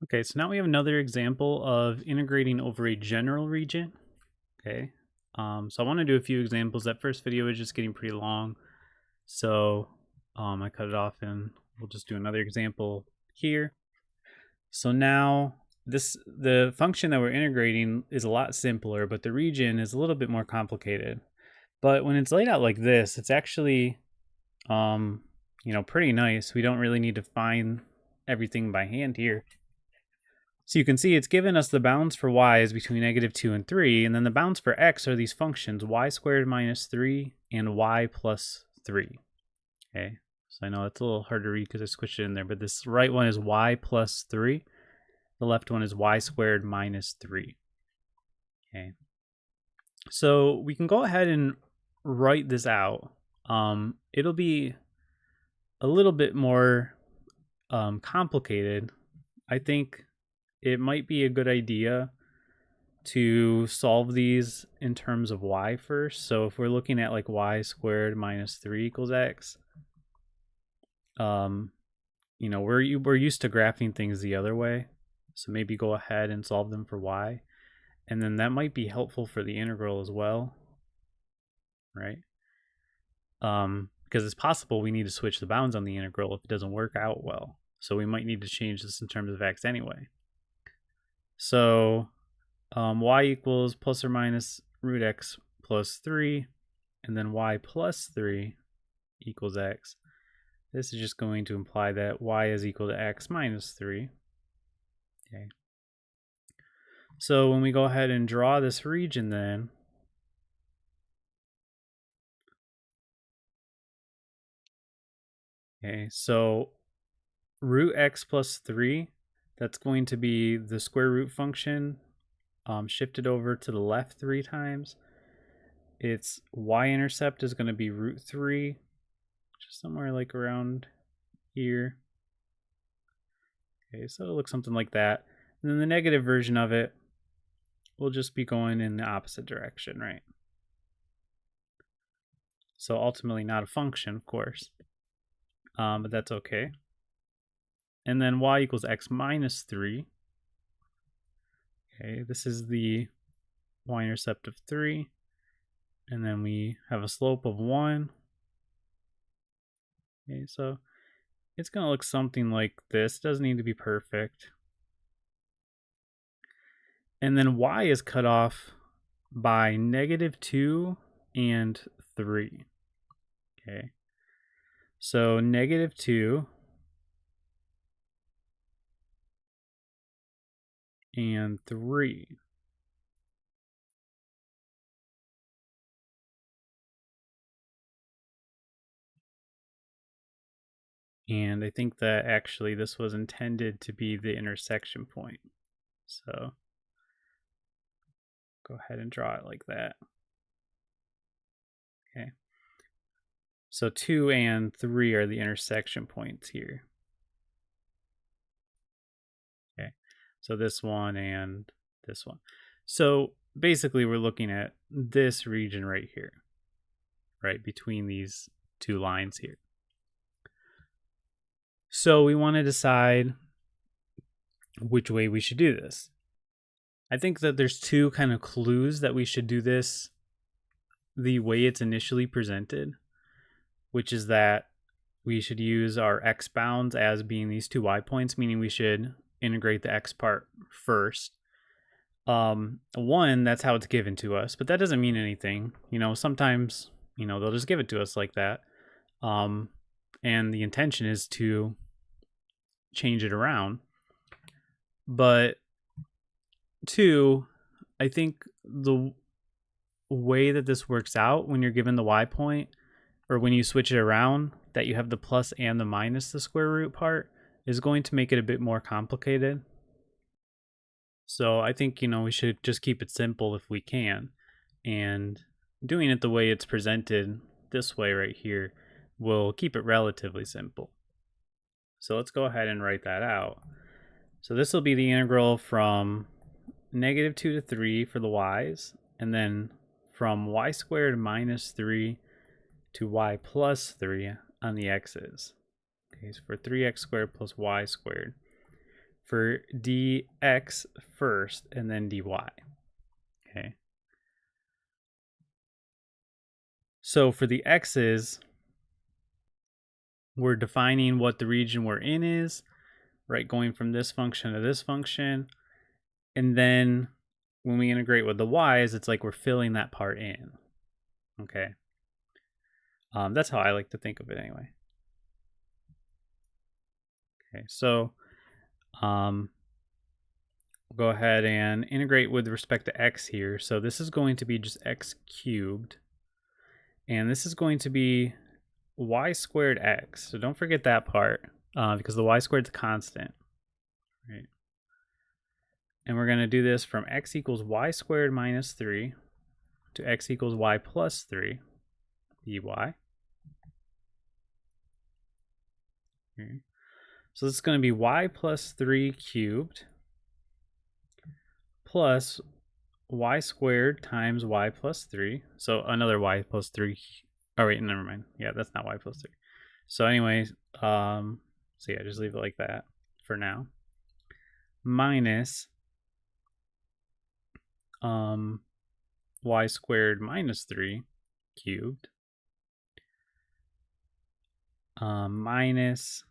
Okay, so now we have another example of integrating over a general region. Okay, so I want to do a few examples. That first video is just getting pretty long, so I cut it off and we'll just do another example here. So now the function that we're integrating is a lot simpler, but the region is a little bit more complicated. But when it's laid out like this, it's actually pretty nice. We don't really need to find everything by hand here. So you can see it's given us the bounds for y is between -2 and 3, and then the bounds for x are these functions y squared minus 3 and y plus 3. Okay, so I know it's a little hard to read because I switched it in there, but this right one is y plus 3. The left one is y squared minus 3. Okay, so we can go ahead and write this out. It'll be a little bit more complicated. I think it might be a good idea to solve these in terms of y first. So if we're looking at like y squared minus 3 equals x, we're used to graphing things the other way. So maybe go ahead and solve them for y. And then that might be helpful for the integral as well, right? Because it's possible we need to switch the bounds on the integral if it doesn't work out well. So we might need to change this in terms of x anyway. So y equals plus or minus root x plus 3, and then y plus 3 equals x. This is just going to imply that y is equal to x minus 3. Okay. So when we go ahead and draw this region then, okay, so root x plus 3, that's going to be the square root function shifted over to the left 3 times. Its y-intercept is going to be root 3, just somewhere like around here. Okay, so it'll look something like that. And then the negative version of it will just be going in the opposite direction, right? So ultimately not a function, of course, but that's okay. And then y equals x minus 3. Okay, this is the y-intercept of 3. And then we have a slope of 1. Okay, so it's going to look something like this. It doesn't need to be perfect. And then y is cut off by -2 and 3. Okay, so -2 and 3. And I think that actually this was intended to be the intersection point. So go ahead and draw it like that. Okay. So 2 and 3 are the intersection points here. Okay. So this one and this one. So basically we're looking at this region right here, right between these two lines here. So we want to decide which way we should do this. I think that there's two kind of clues that we should do this the way it's initially presented, which is that we should use our x bounds as being these two y points, meaning we should integrate the x part first. One, that's how it's given to us, but that doesn't mean anything. Sometimes, they'll just give it to us like that. And the intention is to change it around. But two, I think the way that this works out when you're given the y point, or when you switch it around, that you have the plus and the minus the square root part, is going to make it a bit more complicated. So I think, we should just keep it simple if we can. And doing it the way it's presented this way right here will keep it relatively simple. So let's go ahead and write that out. So this will be the integral from -2 to 3 for the y's, and then from y squared minus 3 to y plus 3 on the x's. Okay, so for 3x squared plus y squared. for dx first and then dy. Okay. So for the x's, we're defining what the region we're in is, right? Going from this function to this function. And then when we integrate with the y's, it's like we're filling that part in. Okay. That's how I like to think of it anyway. Okay, so we'll go ahead and integrate with respect to x here. So this is going to be just x cubed. And this is going to be y squared x. So don't forget that part because the y squared is a constant. Right. And we're going to do this from x equals y squared minus 3 to x equals y plus 3 dy. Okay. So this is going to be y plus 3 cubed plus y squared times y plus 3. So another y plus 3. Oh, wait, never mind. Yeah, that's not y plus 3. So anyways, so yeah, just leave it like that for now. Minus y squared minus 3 cubed minus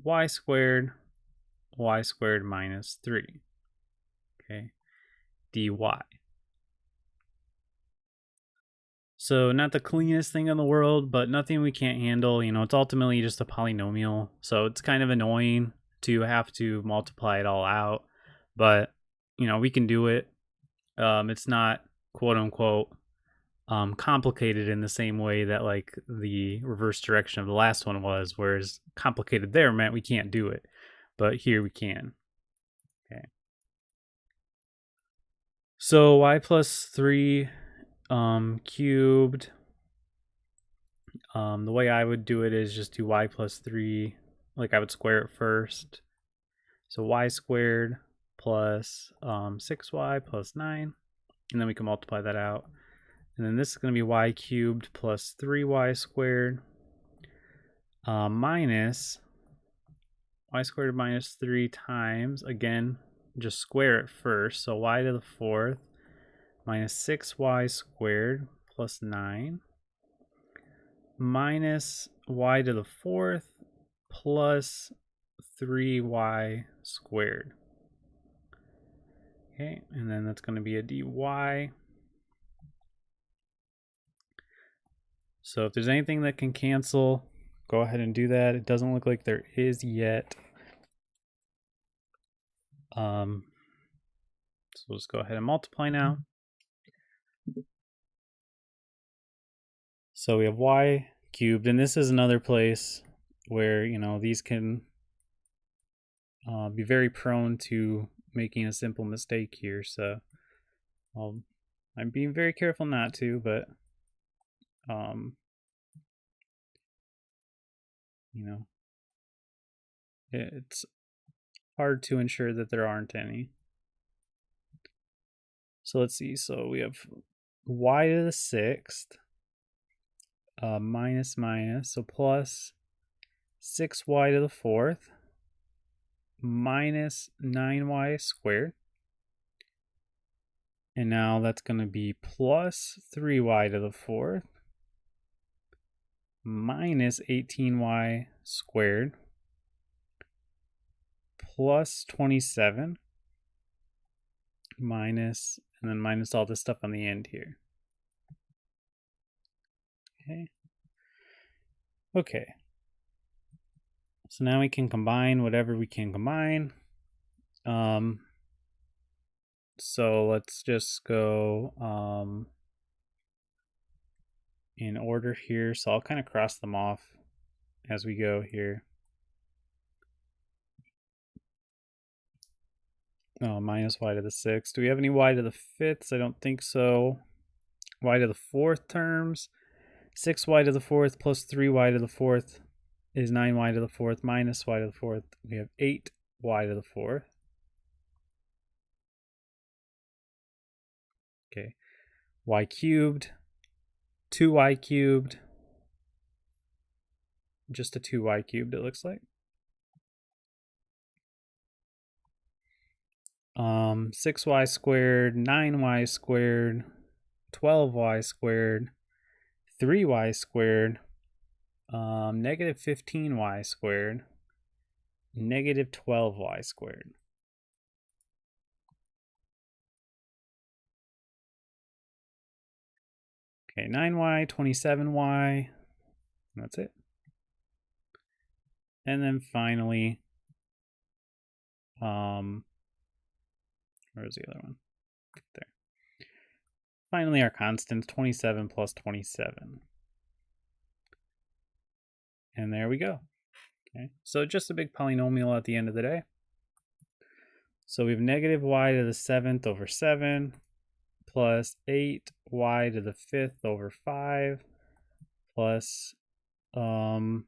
y squared minus 3. Okay, dy. So not the cleanest thing in the world, but nothing we can't handle. You know, it's ultimately just a polynomial. So it's kind of annoying to have to multiply it all out. But, you know, we can do it. It's not quote unquote complicated in the same way that like the reverse direction of the last one was, whereas complicated there meant we can't do it. But here we can. Okay. So y plus 3 cubed. The way I would do it is just do y plus 3, like I would square it first. So y squared plus 6y plus 9, and then we can multiply that out. And then this is going to be y cubed plus 3y squared minus y squared minus 3 times, again, just square it first. So y to the 4th minus 6y squared plus 9 minus y to the 4th plus 3y squared. Okay, and then that's going to be a dy. So if there's anything that can cancel, go ahead and do that. It doesn't look like there is yet. So we'll just go ahead and multiply now. So we have y cubed, and this is another place where, you know, these can be very prone to making a simple mistake here. So I'm being very careful not to, but you know, it's hard to ensure that there aren't any. So let's see. So we have y to the 6th minus minus, so plus 6y to the 4th minus 9y squared. And now that's going to be plus 3y to the 4th minus 18y squared plus 27 minus, and then minus all this stuff on the end here. Okay. So now we can combine whatever we can combine. So let's just go in order here. So I'll kind of cross them off as we go here. Oh, minus y to the 6th. Do we have any y to the 5th? I don't think so. Y to the 4th terms. 6y to the 4th plus 3y to the 4th is 9y to the 4th minus y to the 4th. We have 8y to the 4th. Okay. Y cubed. 2y cubed. Just a 2y cubed, it looks like. 6y squared, 9y squared, 12y squared, 3y squared, negative 15y squared, negative 12y squared. Okay, 9y, 27y, that's it. And then finally, where's the other one? There. Finally, our constants, 27 plus 27. And there we go. Okay, so just a big polynomial at the end of the day. So we have negative y to the 7th over 7 plus 8y to the 5th over 5 plus 2y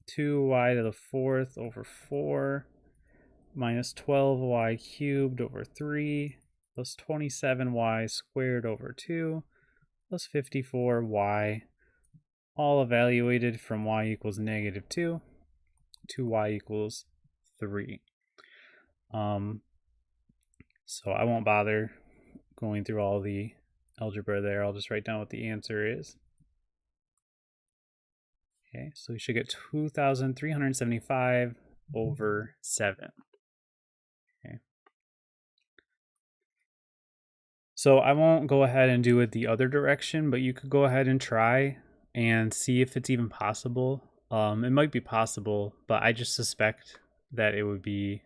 to the 4th over 4 minus 12y cubed over 3 plus 27y squared over 2 plus 54y, all evaluated from y equals negative 2 to y equals 3. So I won't bother going through all the algebra there. I'll just write down what the answer is. Okay, so we should get 2,375 over 7. Okay. So I won't go ahead and do it the other direction, but you could go ahead and try and see if it's even possible. It might be possible, but I just suspect that it would be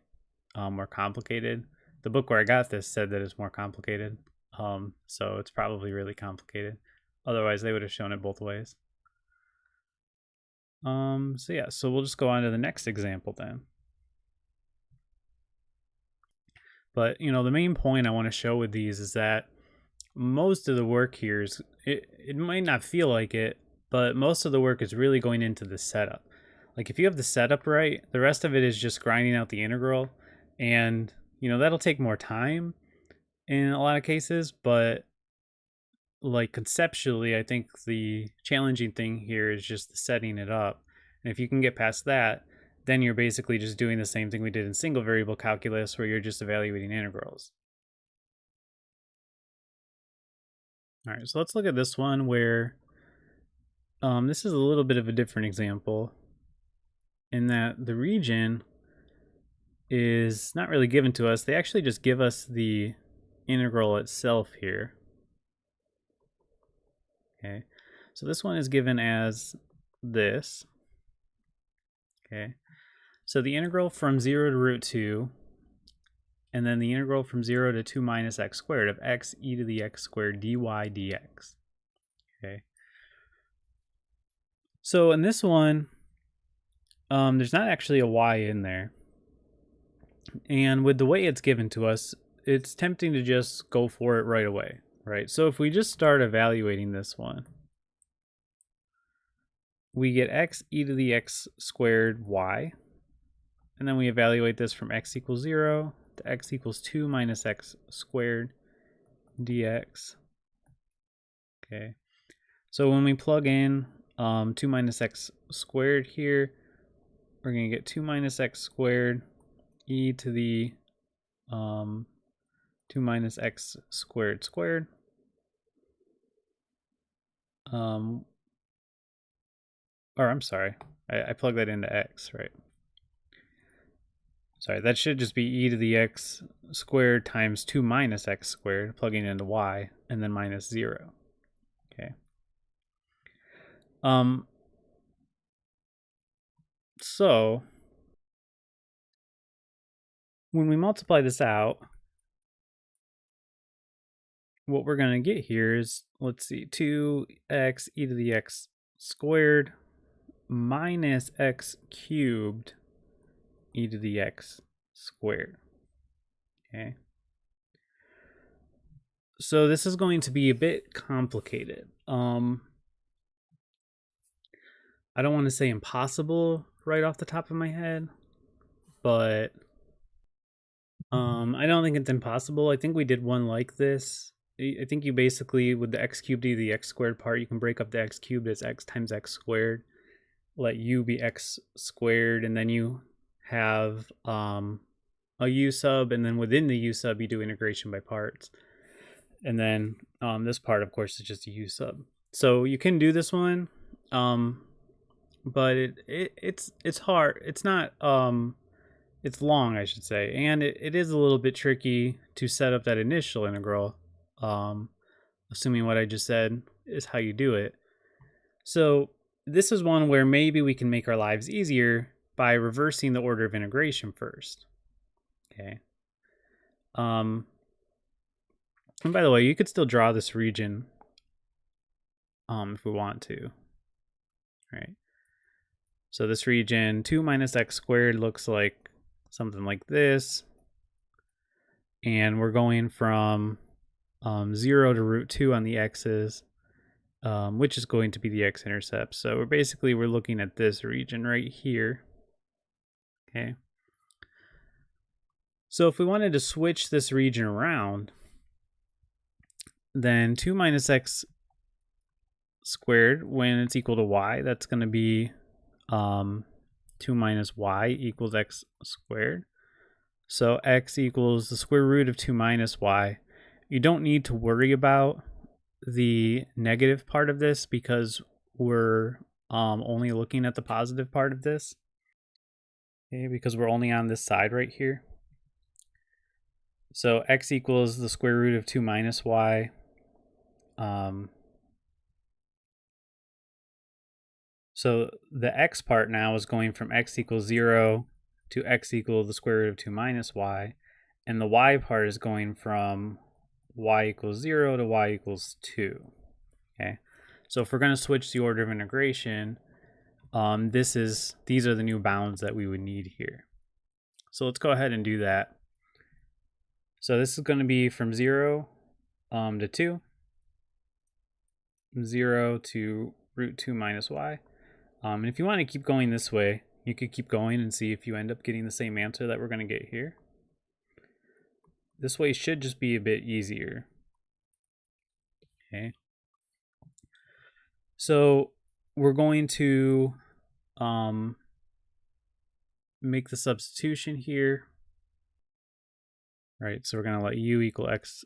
more complicated. The book where I got this said that it's more complicated, so it's probably really complicated. Otherwise, they would have shown it both ways. So yeah, so we'll just go on to the next example then. But, you know, the main point I want to show with these is that most of the work here is, it might not feel like it, but most of the work is really going into the setup. Like if you have the setup right, the rest of it is just grinding out the integral, and, you know, that'll take more time in a lot of cases, but like conceptually, I think the challenging thing here is just setting it up. And if you can get past that, then you're basically just doing the same thing we did in single variable calculus, where you're just evaluating integrals. All right, so let's look at this one where this is a little bit of a different example in that the region is not really given to us. They actually just give us the integral itself here. Okay, so this one is given as this. Okay, so the integral from 0 to root 2, and then the integral from 0 to 2 minus x squared of x e to the x squared dy dx. Okay, so in this one, there's not actually a y in there. And with the way it's given to us, it's tempting to just go for it right away, right? So if we just start evaluating this one, we get x e to the x squared y, and then we evaluate this from x equals 0 to x equals 2 minus x squared dx. Okay, so when we plug in 2 minus x squared here, we're going to get 2 minus x squared e to the 2 minus x squared squared. Or I'm sorry, I plugged that into x, right? Sorry, that should just be e to the x squared times 2 minus x squared, plugging into y, and then minus 0. Okay. So when we multiply this out, what we're going to get here is, let's see, 2x e to the x squared minus x cubed e to the x squared. Okay. So this is going to be a bit complicated. I don't want to say impossible right off the top of my head, but I don't think it's impossible. I think we did one like this. I think you basically, with the x cubed e to the x squared part, you can break up the x cubed as x times x squared, let u be x squared, and then you have a u sub, and then within the u sub you do integration by parts. And then this part, of course, is just a u sub. So you can do this one, but it's hard. It's not it's long, I should say, and it is a little bit tricky to set up that initial integral, assuming what I just said is how you do it. So this is one where maybe we can make our lives easier by reversing the order of integration first. Okay. And by the way, you could still draw this region if we want to. Right. So this region 2 minus x squared looks like something like this. And we're going from 0 to root 2 on the x's, which is going to be the x-intercept. So we're looking at this region right here. Okay. So if we wanted to switch this region around, then 2 minus x squared, when it's equal to y, that's going to be 2 minus y equals x squared. So x equals the square root of 2 minus y. You don't need to worry about the negative part of this because we're only looking at the positive part of this. Okay, because we're only on this side right here. So x equals the square root of 2 minus y. So the x part now is going from x equals 0 to x equals the square root of 2 minus y. And the y part is going from y equals 0 to y equals 2. Okay, so if we're going to switch the order of integration, these are the new bounds that we would need here. So let's go ahead and do that. So this is going to be from 0 to 2, 0 to root 2 minus y. And if you want to keep going this way, you could keep going and see if you end up getting the same answer that we're going to get here. This way should just be a bit easier. Okay. So we're going to make the substitution here. Right, so we're going to let u equal x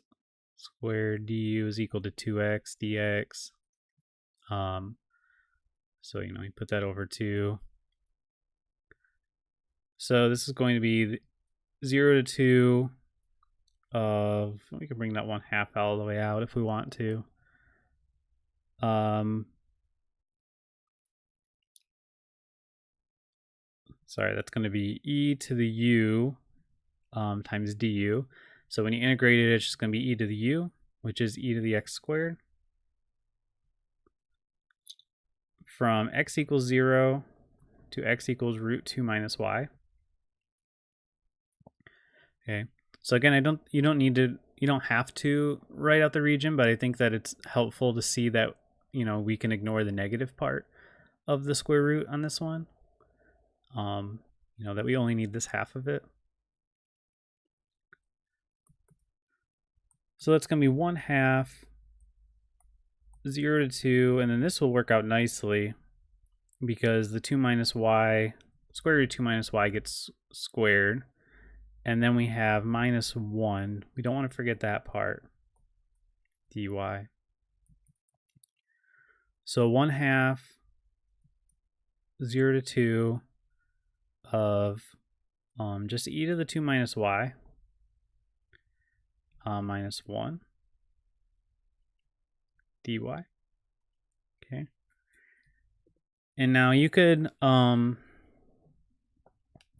squared, du is equal to 2x dx. So, you put that over 2. So this is going to be 0 to 2 of, we can bring that 1/2 all the way out if we want to. Sorry, that's going to be e to the u times du. So when you integrate it, it's just going to be e to the u, which is e to the x squared. From x equals 0 to x equals root 2 minus y. Okay, so again, you don't have to write out the region, but I think that it's helpful to see that we can ignore the negative part of the square root on this one. That we only need this half of it. So that's going to be 1/2 0 to 2, and then this will work out nicely because the 2 minus y, square root of 2 minus y gets squared, and then we have minus 1. We don't want to forget that part, dy. So 1/2 0 to 2 of just e to the 2 minus y minus 1 dy. Okay. And now you could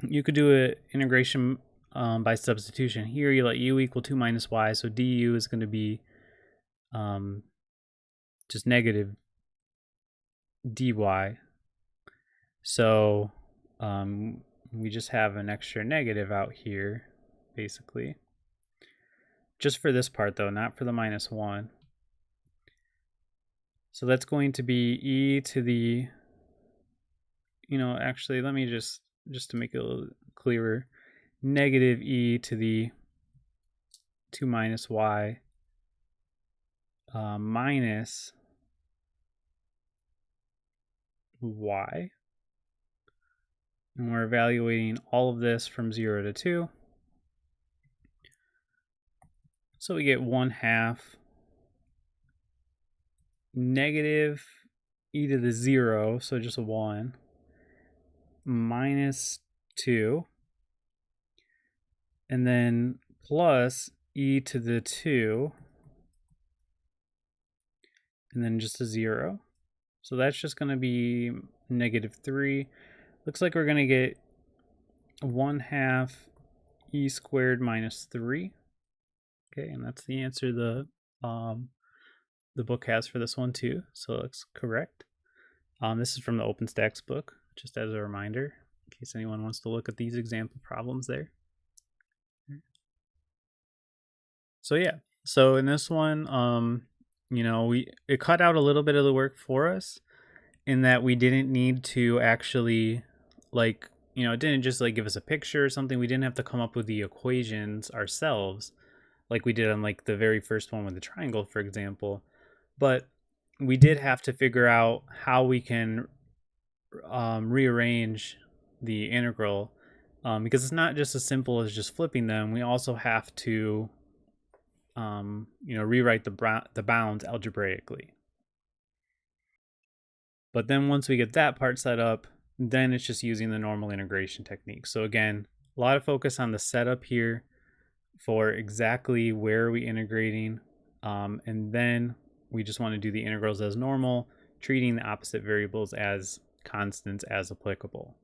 do an integration by substitution. Here you let u equal 2 minus y, so du is going to be just negative dy. So we just have an extra negative out here, basically. Just for this part, though, not for the minus 1. So that's going to be e to the, actually, let me just to make it a little clearer, negative e to the 2 minus y minus y. And we're evaluating all of this from 0 to 2. So we get 1/2 negative e to the 0, so just a 1, minus 2, and then plus e to the 2, and then just a 0. So that's just going to be -3. Looks like we're going to get 1/2 e squared minus 3. Okay, and that's the answer the book has for this one too, so it looks correct. This is from the OpenStax book, just as a reminder, in case anyone wants to look at these example problems there. So yeah, so in this one, you know, it cut out a little bit of the work for us in that we didn't need to actually, like, you know, it didn't just like give us a picture or something. We didn't have to come up with the equations ourselves like we did on like the very first one with the triangle, for example. But we did have to figure out how we can rearrange the integral, because it's not just as simple as just flipping them. We also have to you know, rewrite the bounds algebraically. But then once we get that part set up, then it's just using the normal integration technique. So again, a lot of focus on the setup here for exactly where are we integrating, and then we just want to do the integrals as normal, treating the opposite variables as constants as applicable.